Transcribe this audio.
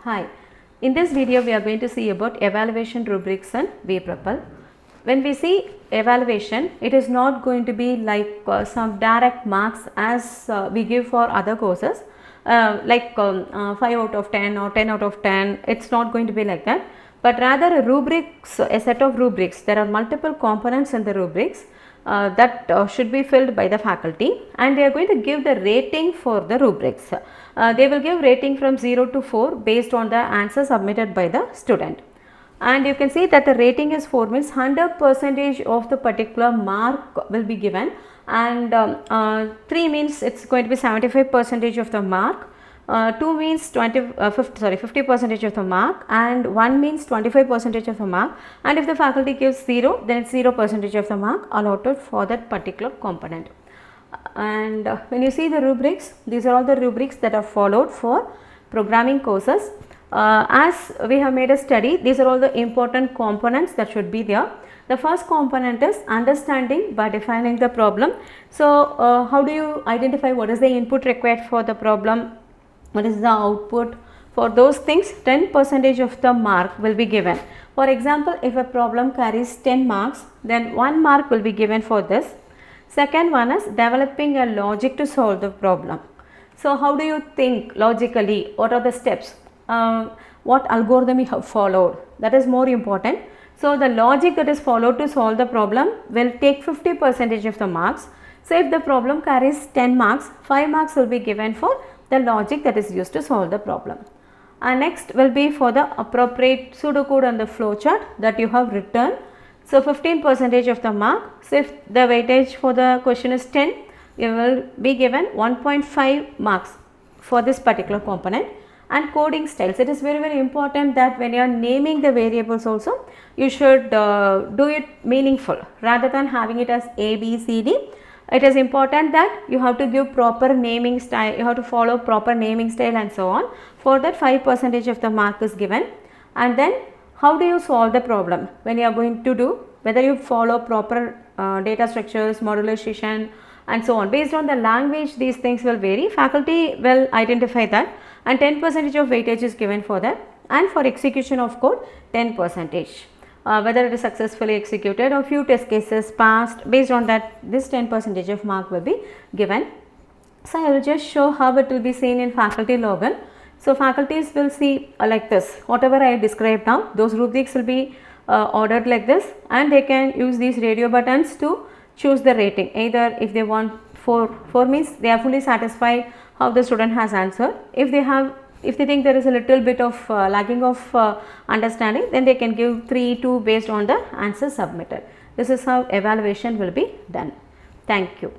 Hi, in this video we are going to see about evaluation rubrics and VPROPEL. When we see evaluation, it is not going to be like some direct marks as we give for other courses like 5 out of 10 or 10 out of 10. It's not going to be like that, but rather a rubrics, a set of rubrics. There are multiple components in the rubrics that should be filled by the faculty, and they are going to give the rating for the rubrics. They will give rating from 0 to 4 based on the answer submitted by the student. And you can see that the rating is 4 means 100% of the particular mark will be given, and 3 means it's going to be 75% of the mark. 2 means 50% of the mark, and 1 means 25% of the mark, and if the faculty gives 0, then it's 0% of the mark allotted for that particular component. And when you see the rubrics, these are all the rubrics that are followed for programming courses. As we have made a study, these are all the important components that should be there. The first component is understanding by defining the problem. So how do you identify what is the input required for the problem? What is the output? For those things, 10% of the mark will be given. For example, if a problem carries 10 marks, then 1 mark will be given for this. Second one is developing a logic to solve the problem. So how do you think logically? What are the steps? What algorithm you have followed? That is more important. So the logic that is followed to solve the problem will take 50% of the marks. So if the problem carries 10 marks, 5 marks will be given for the logic that is used to solve the problem. And next will be for the appropriate pseudocode and the flowchart that you have written. So 15% of the mark. So if the weightage for the question is 10, you will be given 1.5 marks for this particular component. And coding styles, it is very important that when you are naming the variables also, you should do it meaningful rather than having it as A, B, C, D. It is important that you have to give proper naming style, you have to follow proper naming style and so on. For that 5% of the mark is given. And then how do you solve the problem? When you are going to do, whether you follow proper data structures, modularization and so on. Based on the language, these things will vary. Faculty will identify that, and 10% of weightage is given for that. And for execution of code, 10%. Whether it is successfully executed or few test cases passed, based on that this 10% of mark will be given. So I will just show how it will be seen in faculty login. So faculties will see like this, whatever I described now, those rubrics will be ordered like this, and they can use these radio buttons to choose the rating. Either if they want 4 means they are fully satisfied how the student has answered. If they think there is a little bit of lagging of understanding, then they can give 3, 2 based on the answer submitted. This is how evaluation will be done. Thank you.